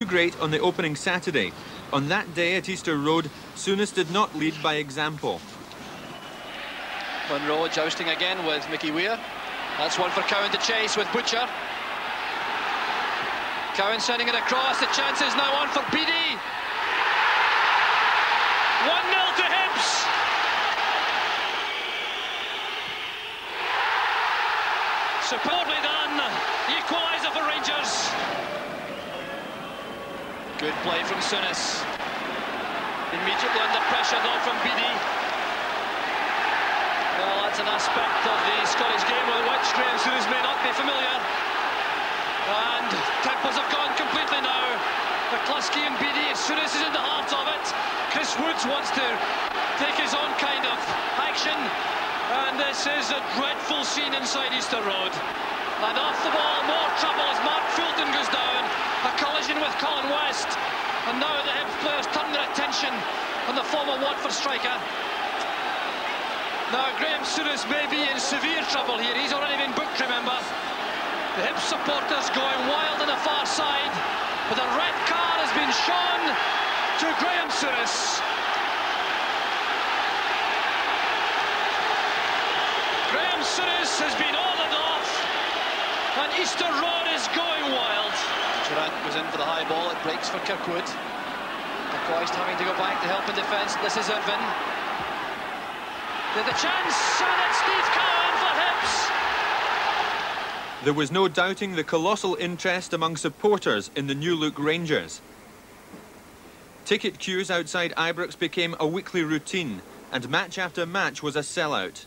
great on the opening Saturday. On that day at Easter Road, Souness did not lead by example. Munro jousting again with Mickey Weir. That's one for Cowan to chase with Butcher. Cowan sending it across. The chance is now on for Beattie. 1-0 to Hibs. Superbly done. Equaliser for Rangers. Good play from Souness. Immediately under pressure though from Beattie. Well, that's an aspect of the Scottish game with which Graham Souness may not be familiar. And tempos have gone completely now. McCluskey and Beattie, Souness is in the heart of it. Chris Woods wants to take his own kind of action. And this is a dreadful scene inside Easter Road. And off the ball, more trouble as Mark Fulton goes down. A collision with Colin West. And now the Hibs players turn their attention on the former Watford striker. Now Graham Souness may be in severe trouble here. He's already been booked, remember. The Hibs supporters going wild on the far side. But a red card has been shown to Graham Souness. Graham Souness has been ordered off. And Easter Road is going wild. Durant goes in for the high ball. It breaks for Kirkwood. McCoist having to go back to help in defence. This is Irvin. There's a chance, and it's Steve Cowan for Hibs. There was no doubting the colossal interest among supporters in the New Look Rangers. Ticket queues outside Ibrox became a weekly routine, and match after match was a sellout.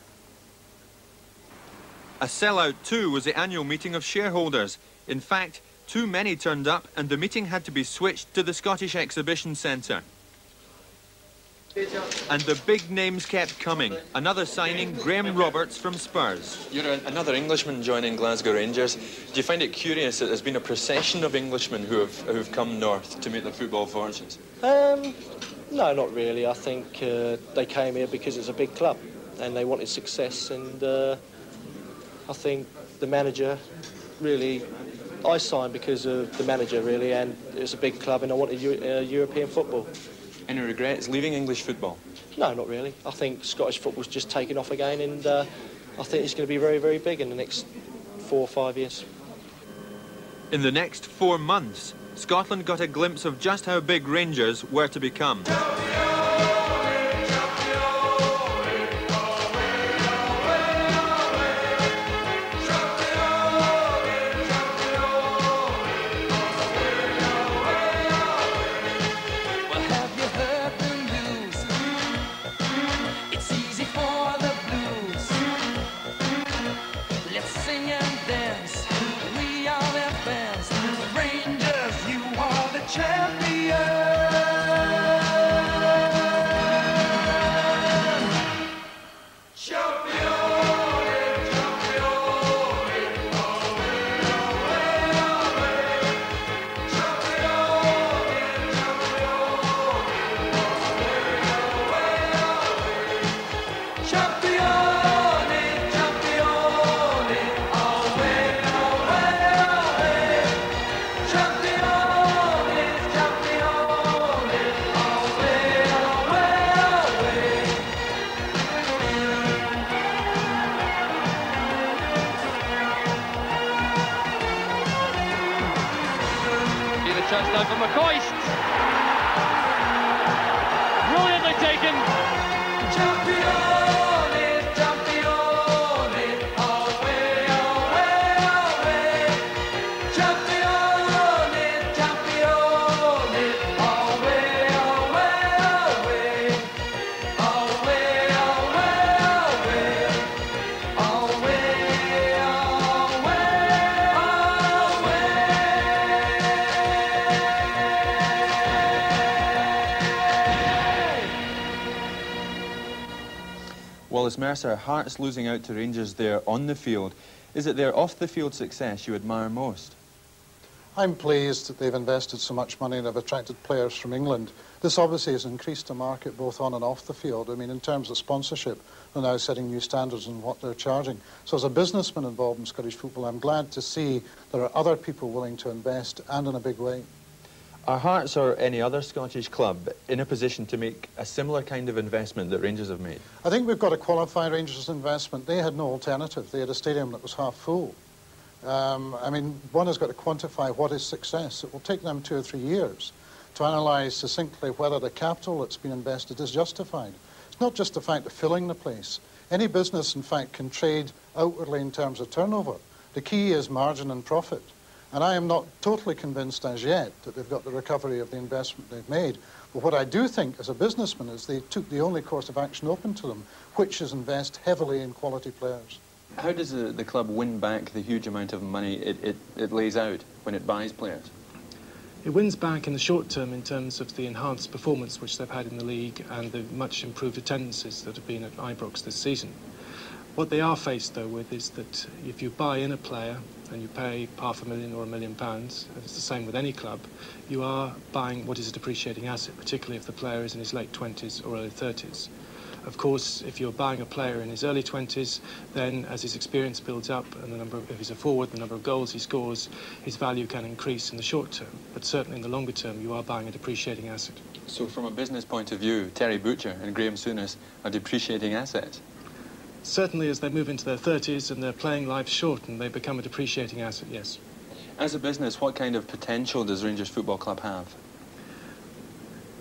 A sellout too was the annual meeting of shareholders. In fact, too many turned up and the meeting had to be switched to the Scottish Exhibition Centre. And the big names kept coming. Another signing, Graham Roberts from Spurs. You're another Englishman joining Glasgow Rangers. Do you find it curious that there's been a procession of Englishmen who've come north to meet their football fortunes? No, not really. I think they came here because it's a big club and they wanted success, and I think the manager really... I signed because of the manager, really, and it's a big club and I wanted European football. Any regrets leaving English football? No, not really. I think Scottish football's just taken off again, and I think it's going to be very, very big in the next 4 or 5 years. In the next 4 months, Scotland got a glimpse of just how big Rangers were to become. Chance now for McCoist. Brilliantly taken. Champione, champione, away, away, away. Champione, champione, away, away, away. Away, away, away. Away, Wallace Mercer, Hearts losing out to Rangers there on the field. Is it their off-the-field success you admire most? I'm pleased that they've invested so much money and have attracted players from England. This obviously has increased the market both on and off the field. I mean, in terms of sponsorship, they're now setting new standards in what they're charging. So as a businessman involved in Scottish football, I'm glad to see there are other people willing to invest, and in a big way. Are Hearts or any other Scottish club in a position to make a similar kind of investment that Rangers have made? I think we've got to qualify Rangers' investment. They had no alternative. They had a stadium that was half full. I mean, one has got to quantify what is success. It will take them 2 or 3 years to analyse succinctly whether the capital that's been invested is justified. It's not just the fact of filling the place. Any business, in fact, can trade outwardly in terms of turnover. The key is margin and profit. And I am not totally convinced as yet that they've got the recovery of the investment they've made. But what I do think as a businessman is they took the only course of action open to them, which is invest heavily in quality players. How does the club win back the huge amount of money it lays out when it buys players? It wins back in the short term in terms of the enhanced performance which they've had in the league and the much improved attendances that have been at Ibrox this season. What they are faced, though, with is that if you buy in a player and you pay £500,000 or £1 million, and it's the same with any club, you are buying what is a depreciating asset, particularly if the player is in his late 20s or early 30s. Of course, if you're buying a player in his early 20s, then as his experience builds up and if he's a forward, the number of goals he scores, his value can increase in the short term. But certainly in the longer term, you are buying a depreciating asset. So from a business point of view, Terry Butcher and Graham Souness are depreciating assets? Certainly as they move into their 30s and their playing life shorten, they become a depreciating asset, yes. As a business, what kind of potential does Rangers Football Club have?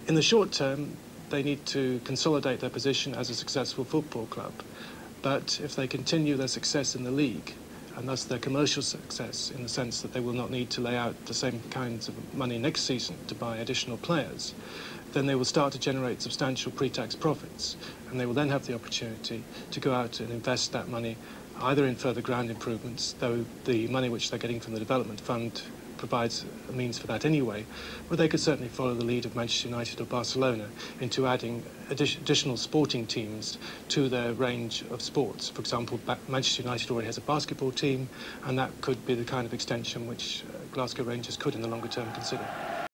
In the short term, they need to consolidate their position as a successful football club. But if they continue their success in the league, and thus their commercial success in the sense that they will not need to lay out the same kinds of money next season to buy additional players, then they will start to generate substantial pre-tax profits, and they will then have the opportunity to go out and invest that money either in further ground improvements, though the money which they're getting from the development fund provides a means for that anyway, but they could certainly follow the lead of Manchester United or Barcelona into adding additional sporting teams to their range of sports. For example, Manchester United already has a basketball team, and that could be the kind of extension which Glasgow Rangers could in the longer term consider.